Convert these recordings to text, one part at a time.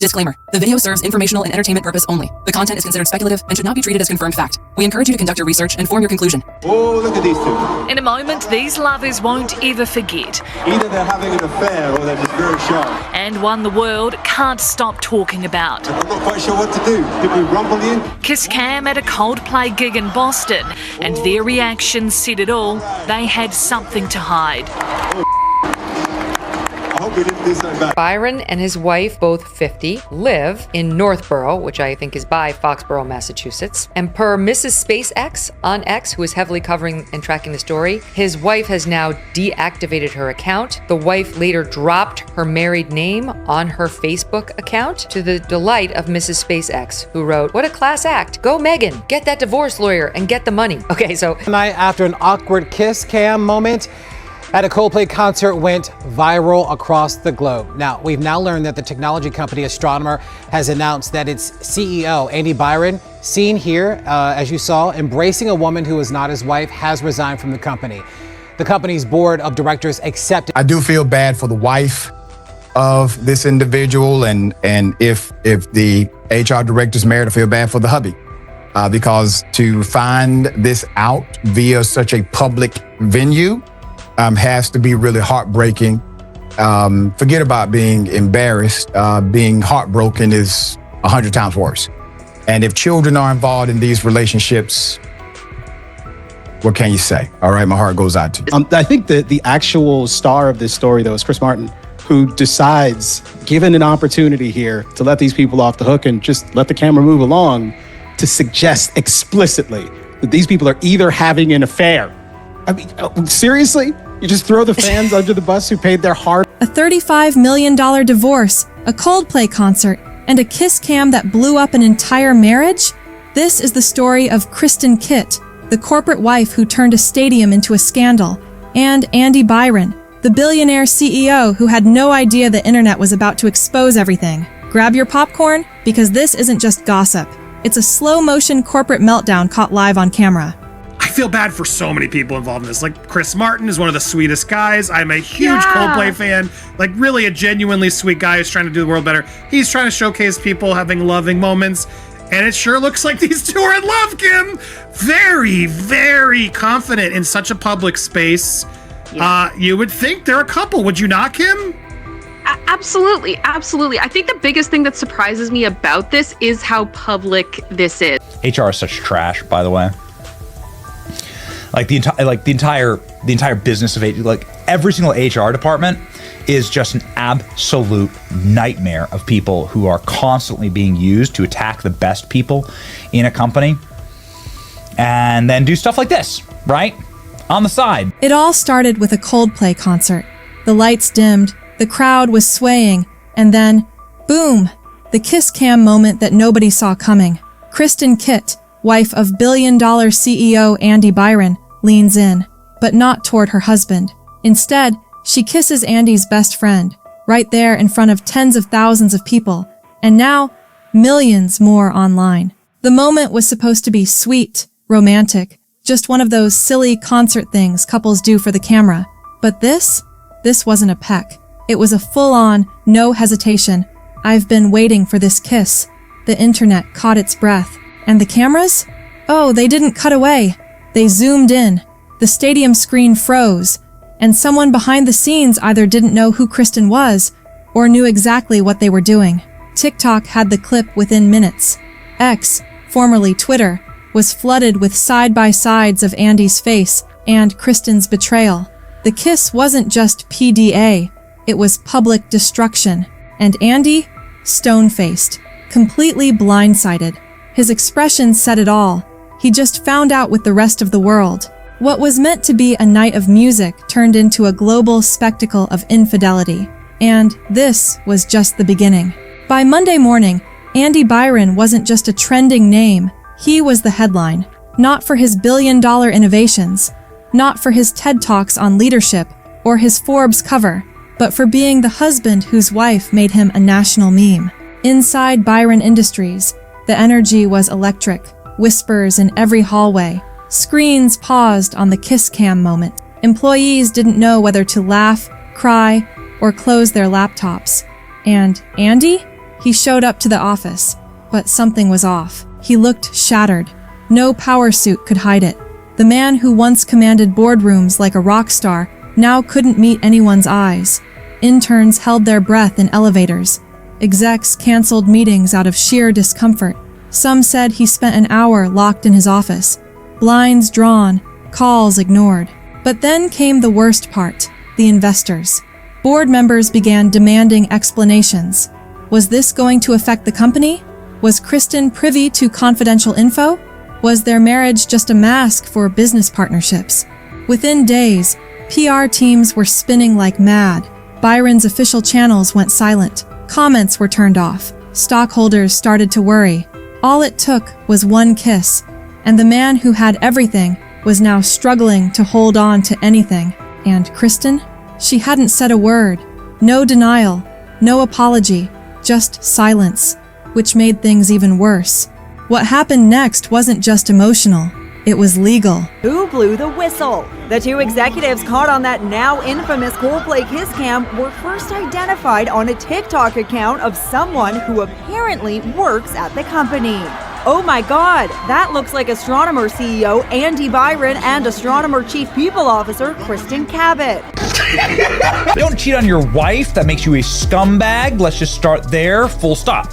Disclaimer. The video serves informational and entertainment purpose only. The content is considered speculative and should not be treated as confirmed fact. We encourage you to conduct your research and form your conclusion. Oh, look at these two. In a moment, these lovers won't ever forget. Either they're having an affair or they're just very shy. And one the world can't stop talking about. I'm not quite sure what to do. Did we rumble in? Kiss Cam at a Coldplay gig in Boston, and their reaction said it all. They had something to hide. I hope we didn't do something bad. Byron and his wife, both 50, live in Northborough, which I think is by Foxborough, Massachusetts. And per Mrs. SpaceX on X, who is heavily covering and tracking the story, his wife has now deactivated her account. The wife later dropped her married name on her Facebook account to the delight of Mrs. SpaceX, who wrote, "What a class act. Go Megan. Get that divorce lawyer and get the money." Okay, so Tonight, after an awkward kiss cam moment at a Coldplay concert went viral across the globe. Now, we've now learned that the technology company Astronomer has announced that its CEO, Andy Byron, seen here, as you saw, embracing a woman who is not his wife, has resigned from the company. The company's board of directors accepted. I do feel bad for the wife of this individual, and if the HR director's married, I feel bad for the hubby. Because to find this out via such a public venue has to be really heartbreaking. Forget about being embarrassed. Being heartbroken is 100 times worse. And if children are involved in these relationships, what can you say? All right, my heart goes out to you. I think that the actual star of this story, though, is Chris Martin, who decides, given an opportunity here, to let these people off the hook and just let the camera move along, to suggest explicitly that these people are either having an affair. I mean, seriously? You just throw the fans under the bus who paid their hard. A $35 million divorce, a Coldplay concert, and a kiss cam that blew up an entire marriage? This is the story of Kristen Kitt, the corporate wife who turned a stadium into a scandal, and Andy Byron, the billionaire CEO who had no idea the internet was about to expose everything. Grab your popcorn, because this isn't just gossip. It's a slow-motion corporate meltdown caught live on camera. I feel bad for so many people involved in this. Like, Chris Martin is one of the sweetest guys. I'm a huge Coldplay fan. Like, really a genuinely sweet guy who's trying to do the world better. He's trying to showcase people having loving moments. And it sure looks like these two are in love, Kim. Very, very confident in such a public space. Yeah. You would think they're a couple. Would you not, Kim? Absolutely. Absolutely. I think the biggest thing that surprises me about this is how public this is. HR is such trash, by the way. Like the entire business of it, like every single HR department is just an absolute nightmare of people who are constantly being used to attack the best people in a company and then do stuff like this, right? On the side. It all started with a Coldplay concert. The lights dimmed, the crowd was swaying, and then, boom, the kiss cam moment that nobody saw coming. Kristen Kitt, wife of billion-dollar CEO Andy Byron, leans in, but not toward her husband. Instead, she kisses Andy's best friend, right there in front of tens of thousands of people, and now, millions more online. The moment was supposed to be sweet, romantic, just one of those silly concert things couples do for the camera. But this wasn't a peck. It was a full-on, no hesitation. I've been waiting for this kiss. The internet caught its breath. And the cameras? Oh, they didn't cut away. They zoomed in. The stadium screen froze. And someone behind the scenes either didn't know who Kristen was or knew exactly what they were doing. TikTok had the clip within minutes. X, formerly Twitter, was flooded with side-by-sides of Andy's face and Kristen's betrayal. The kiss wasn't just PDA. It was public destruction. And Andy, stone-faced, completely blindsided. His expression said it all. He just found out with the rest of the world. What was meant to be a night of music turned into a global spectacle of infidelity. And this was just the beginning. By Monday morning, Andy Byron wasn't just a trending name. He was the headline. Not for his billion-dollar innovations, not for his TED Talks on leadership or his Forbes cover, but for being the husband whose wife made him a national meme. Inside Byron Industries, the energy was electric. Whispers in every hallway. Screens paused on the kiss cam moment. Employees didn't know whether to laugh, cry, or close their laptops. And Andy? He showed up to the office, but something was off. He looked shattered. No power suit could hide it. The man who once commanded boardrooms like a rock star now couldn't meet anyone's eyes. Interns held their breath in elevators. Execs canceled meetings out of sheer discomfort. Some said he spent an hour locked in his office, blinds drawn, calls ignored. But then came the worst part, the investors. Board members began demanding explanations. Was this going to affect the company? Was Kristen privy to confidential info? Was their marriage just a mask for business partnerships? Within days, PR teams were spinning like mad. Byron's official channels went silent. Comments were turned off. Stockholders started to worry. All it took was one kiss, and the man who had everything was now struggling to hold on to anything. And Kristen? She hadn't said a word. No denial, no apology, just silence, which made things even worse. What happened next wasn't just emotional, it was legal. Who blew the whistle? The two executives caught on that now infamous Coldplay kiss cam were first identified on a TikTok account of someone who apparently works at the company. Oh my god, that looks like astronomer CEO Andy Byron and astronomer chief people officer Kristen Cabot. Don't cheat on your wife, that makes you a scumbag. Let's just start there, full stop.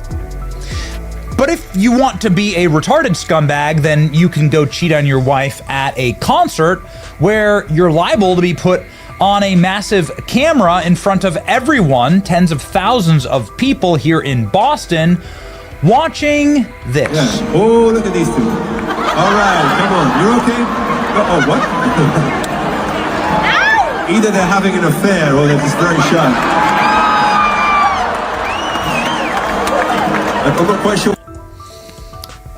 But if you want to be a retarded scumbag, then you can go cheat on your wife at a concert where you're liable to be put on a massive camera in front of everyone, tens of thousands of people here in Boston, watching this. Yeah. Oh, look at these two. All right, come on. You're okay? Oh, what? Either they're having an affair or they're just very shy. I'm not quite sure.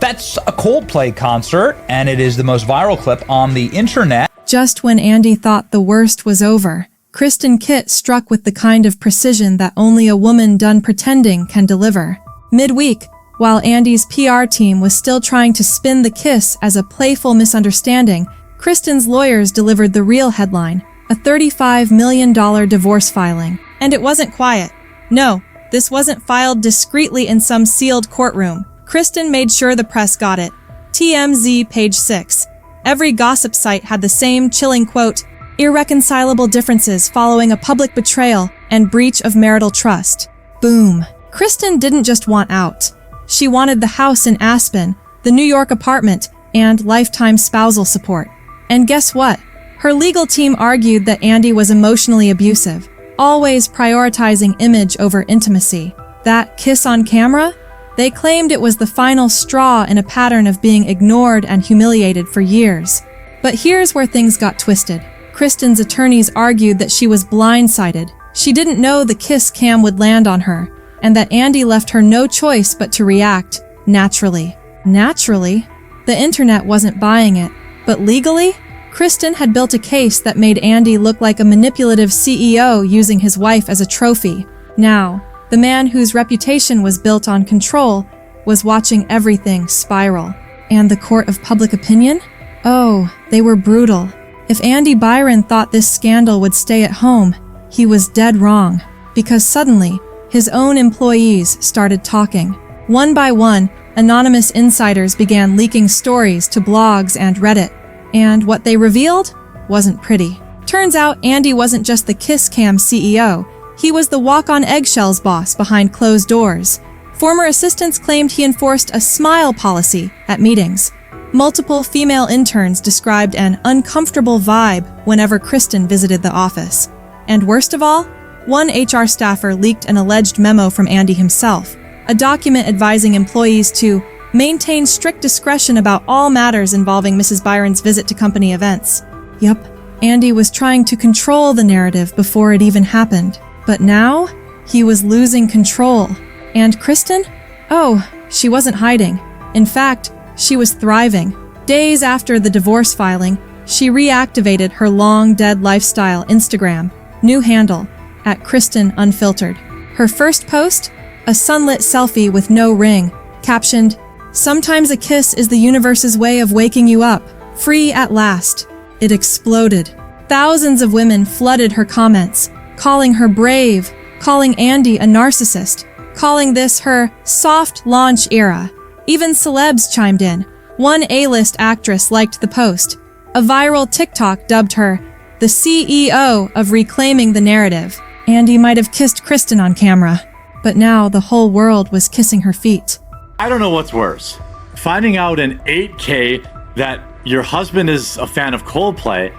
That's a Coldplay concert, and it is the most viral clip on the internet. Just when Andy thought the worst was over, Kristen Kitt struck with the kind of precision that only a woman done pretending can deliver. Midweek, while Andy's PR team was still trying to spin the kiss as a playful misunderstanding, Kristen's lawyers delivered the real headline, a $35 million divorce filing. And it wasn't quiet. No, this wasn't filed discreetly in some sealed courtroom. Kristen made sure the press got it. TMZ, page 6. Every gossip site had the same chilling quote, irreconcilable differences following a public betrayal and breach of marital trust. Boom. Kristen didn't just want out. She wanted the house in Aspen, the New York apartment, and lifetime spousal support. And guess what? Her legal team argued that Andy was emotionally abusive, always prioritizing image over intimacy. That kiss on camera? They claimed it was the final straw in a pattern of being ignored and humiliated for years. But here's where things got twisted. Kristen's attorneys argued that she was blindsided. She didn't know the kiss cam would land on her, and that Andy left her no choice but to react naturally. Naturally? The internet wasn't buying it, but legally? Kristen had built a case that made Andy look like a manipulative CEO using his wife as a trophy. Now, the man whose reputation was built on control was watching everything spiral. And the court of public opinion? Oh, they were brutal. If Andy Byron thought this scandal would stay at home, he was dead wrong. Because suddenly, his own employees started talking. One by one, anonymous insiders began leaking stories to blogs and Reddit. And what they revealed wasn't pretty. Turns out Andy wasn't just the Kiss Cam CEO. He was the walk-on eggshells boss behind closed doors. Former assistants claimed he enforced a smile policy at meetings. Multiple female interns described an uncomfortable vibe whenever Kristen visited the office. And worst of all, one HR staffer leaked an alleged memo from Andy himself, a document advising employees to maintain strict discretion about all matters involving Mrs. Byron's visit to company events. Yup, Andy was trying to control the narrative before it even happened. But now, he was losing control. And Kristen? Oh, she wasn't hiding. In fact, she was thriving. Days after the divorce filing, she reactivated her long-dead lifestyle Instagram, new handle, @KristenUnfiltered. Her first post? A sunlit selfie with no ring, captioned, "Sometimes a kiss is the universe's way of waking you up. Free at last." It exploded. Thousands of women flooded her comments, calling her brave, calling Andy a narcissist, calling this her soft launch era. Even celebs chimed in. One A-list actress liked the post. A viral TikTok dubbed her the CEO of reclaiming the narrative. Andy might have kissed Kristen on camera, but now the whole world was kissing her feet. I don't know what's worse. Finding out in 8K that your husband is a fan of Coldplay,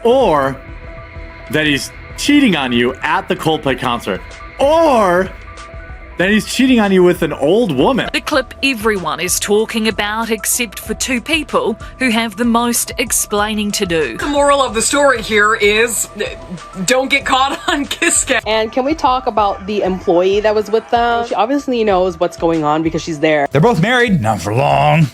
or that he's cheating on you at the Coldplay concert, or that he's cheating on you with an old woman. The clip everyone is talking about except for two people who have the most explaining to do. The moral of the story here is don't get caught on kiss cam. And can we talk about the employee that was with them? She obviously knows what's going on because she's there. They're both married, not for long.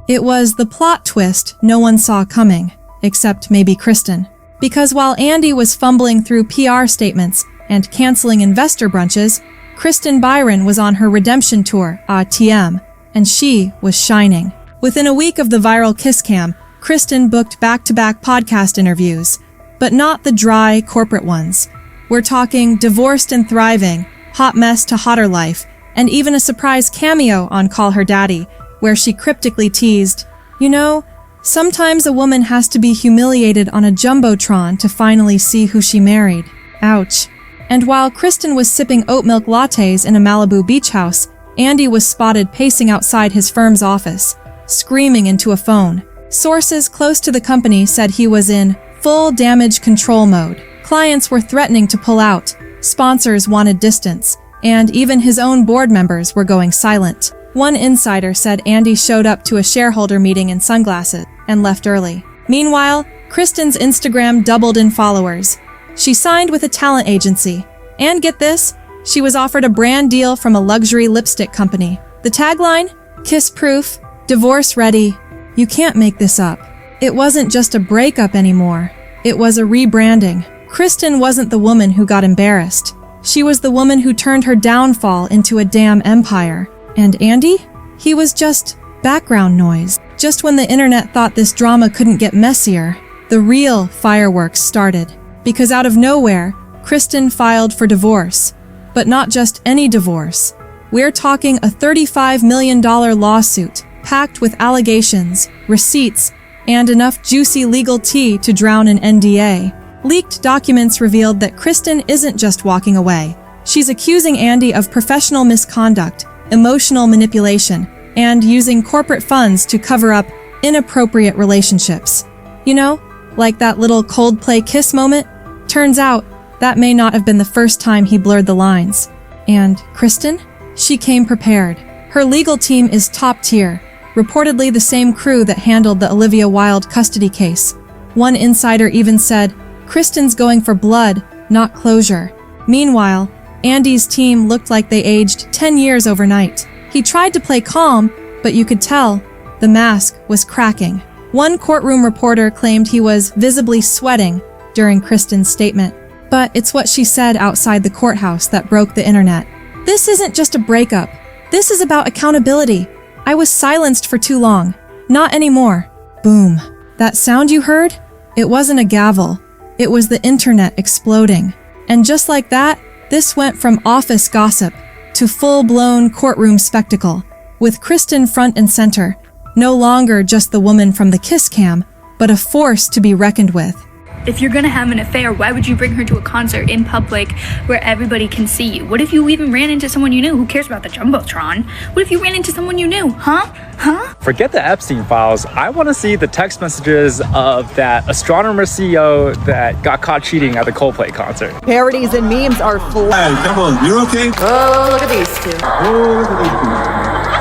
It was the plot twist no one saw coming, except maybe Kristen. Because while Andy was fumbling through PR statements and canceling investor brunches, Kristen Byron was on her redemption tour, TM, and she was shining. Within a week of the viral kiss cam, Kristen booked back-to-back podcast interviews, but not the dry corporate ones. We're talking Divorced and Thriving, Hot Mess to Hotter Life, and even a surprise cameo on Call Her Daddy, where she cryptically teased, "You know, sometimes a woman has to be humiliated on a jumbotron to finally see who she married." Ouch. And while Kristen was sipping oat milk lattes in a Malibu beach house, Andy was spotted pacing outside his firm's office, screaming into a phone. Sources close to the company said he was in full damage control mode. Clients were threatening to pull out, sponsors wanted distance, and even his own board members were going silent. One insider said Andy showed up to a shareholder meeting in sunglasses and left early. Meanwhile, Kristen's Instagram doubled in followers. She signed with a talent agency. And get this, she was offered a brand deal from a luxury lipstick company. The tagline? Kiss-proof, divorce-ready. You can't make this up. It wasn't just a breakup anymore. It was a rebranding. Kristen wasn't the woman who got embarrassed. She was the woman who turned her downfall into a damn empire. And Andy? He was just background noise. Just when the internet thought this drama couldn't get messier, the real fireworks started. Because out of nowhere, Kristen filed for divorce. But not just any divorce. We're talking a $35 million lawsuit, packed with allegations, receipts, and enough juicy legal tea to drown an NDA. Leaked documents revealed that Kristen isn't just walking away. She's accusing Andy of professional misconduct, emotional manipulation, and using corporate funds to cover up inappropriate relationships. You know, like that little Coldplay kiss moment? Turns out, that may not have been the first time he blurred the lines. And Kristen? She came prepared. Her legal team is top tier, reportedly the same crew that handled the Olivia Wilde custody case. One insider even said, Kristen's going for blood, not closure. Meanwhile, Andy's team looked like they aged 10 years overnight. He tried to play calm, but you could tell the mask was cracking. One courtroom reporter claimed he was visibly sweating during Kristen's statement. But it's what she said outside the courthouse that broke the internet. This isn't just a breakup. This is about accountability. I was silenced for too long. Not anymore. Boom. That sound you heard? It wasn't a gavel. It was the internet exploding. And just like that, this went from office gossip to full-blown courtroom spectacle, with Kristen front and center, no longer just the woman from the kiss cam, but a force to be reckoned with. If you're gonna have an affair, why would you bring her to a concert in public where everybody can see you? What if you even ran into someone you knew? Who cares about the Jumbotron? What if you ran into someone you knew? Huh? Forget the Epstein files. I want to see the text messages of that astronomer CEO that got caught cheating at the Coldplay concert. Parodies and memes are flying. Hey, come on, you okay? Oh, look at these two. Oh, look at these two.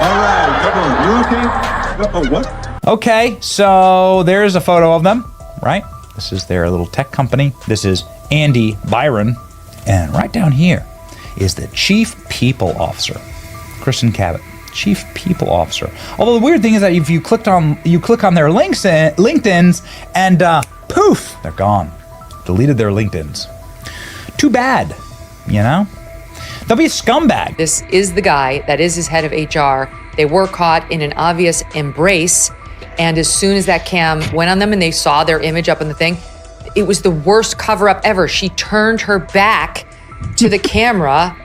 All right, come on, you okay? Oh, what? Okay, so there's a photo of them, right? This is their little tech company. This is Andy Byron. And right down here is the Chief People Officer, Kristen Cabot, Chief People Officer. Although the weird thing is that if you click on their LinkedIns and poof, they're gone. Deleted their LinkedIns. Too bad, you know? They'll be a scumbag. This is the guy that is his head of HR. They were caught in an obvious embrace. And as soon as that cam went on them and they saw their image up on the thing, it was the worst cover-up ever. She turned her back to the camera,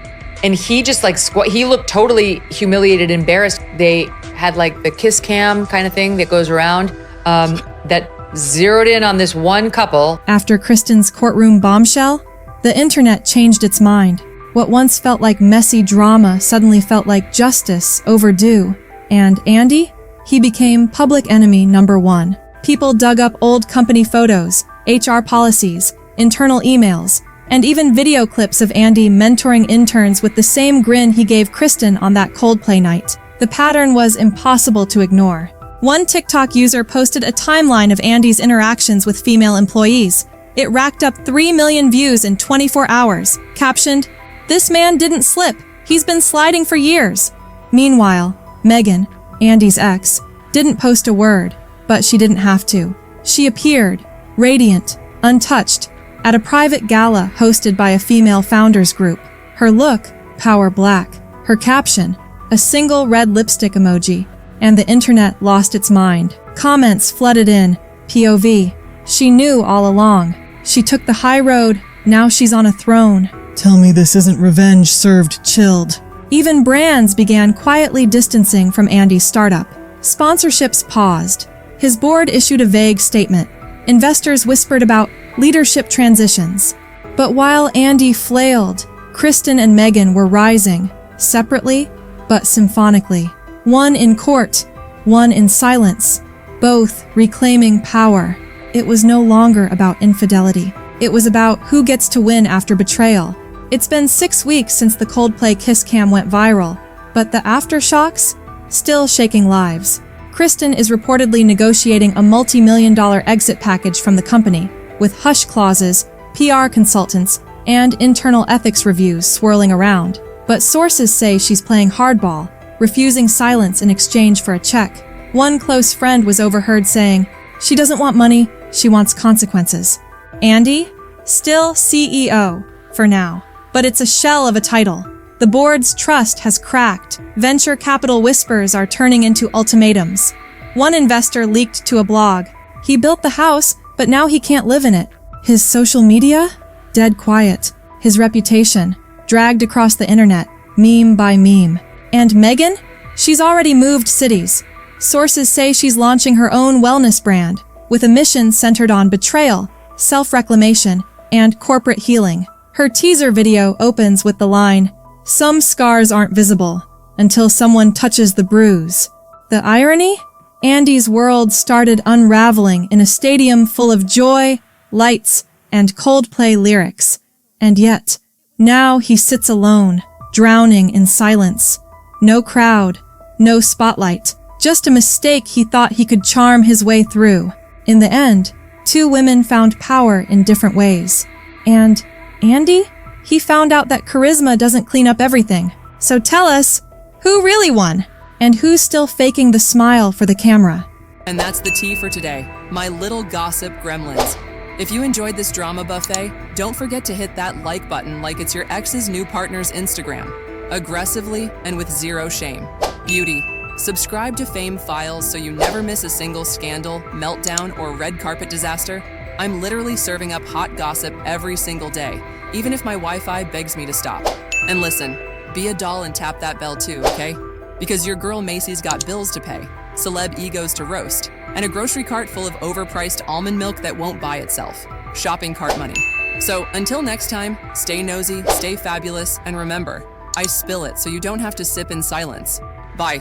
and he just like he looked totally humiliated, embarrassed. They had like the kiss cam kind of thing that goes around that zeroed in on this one couple. After Kristen's courtroom bombshell, the internet changed its mind. What once felt like messy drama suddenly felt like justice overdue. And Andy? He became public enemy number one. People dug up old company photos, HR policies, internal emails, and even video clips of Andy mentoring interns with the same grin he gave Kristen on that Coldplay night. The pattern was impossible to ignore. One TikTok user posted a timeline of Andy's interactions with female employees. It racked up 3 million views in 24 hours, captioned, "This man didn't slip. He's been sliding for years." Meanwhile, Megan, Andy's ex, didn't post a word, but she didn't have to. She appeared, radiant, untouched, at a private gala hosted by a female founders group. Her look, power black. Her caption, a single red lipstick emoji. And the internet lost its mind. Comments flooded in, POV. She knew all along. She took the high road, now she's on a throne. Tell me this isn't revenge served chilled. Even brands began quietly distancing from Andy's startup. Sponsorships paused. His board issued a vague statement. Investors whispered about leadership transitions. But while Andy flailed, Kristen and Megan were rising, separately but symphonically. One in court, one in silence, both reclaiming power. It was no longer about infidelity. It was about who gets to win after betrayal. It's been 6 weeks since the Coldplay kiss cam went viral, but the aftershocks? Still shaking lives. Kristen is reportedly negotiating a multi-million-dollar exit package from the company, with hush clauses, PR consultants, and internal ethics reviews swirling around. But sources say she's playing hardball, refusing silence in exchange for a check. One close friend was overheard saying, "She doesn't want money, she wants consequences." Andy? Still CEO, for now. But it's a shell of a title. The board's trust has cracked. Venture capital whispers are turning into ultimatums. One investor leaked to a blog. He built the house, but now he can't live in it. His social media? Dead quiet. His reputation? Dragged across the internet, meme by meme. And Megan? She's already moved cities. Sources say she's launching her own wellness brand, with a mission centered on betrayal, self-reclamation, and corporate healing. Her teaser video opens with the line, "Some scars aren't visible until someone touches the bruise." The irony? Andy's world started unraveling in a stadium full of joy, lights, and Coldplay lyrics. And yet, now he sits alone, drowning in silence. No crowd, no spotlight, just a mistake he thought he could charm his way through. In the end, 2 women found power in different ways. And Andy? He found out that charisma doesn't clean up everything. So tell us, who really won? And who's still faking the smile for the camera? And that's the tea for today, my little gossip gremlins. If you enjoyed this drama buffet, don't forget to hit that like button like it's your ex's new partner's Instagram. Aggressively and with zero shame. Beauty. Subscribe to Fame Files so you never miss a single scandal, meltdown, or red carpet disaster. I'm literally serving up hot gossip every single day, even if my Wi-Fi begs me to stop. And listen, be a doll and tap that bell too, okay? Because your girl Macy's got bills to pay, celeb egos to roast, and a grocery cart full of overpriced almond milk that won't buy itself. Shopping cart money. So until next time, stay nosy, stay fabulous, and remember, I spill it so you don't have to sip in silence. Bye.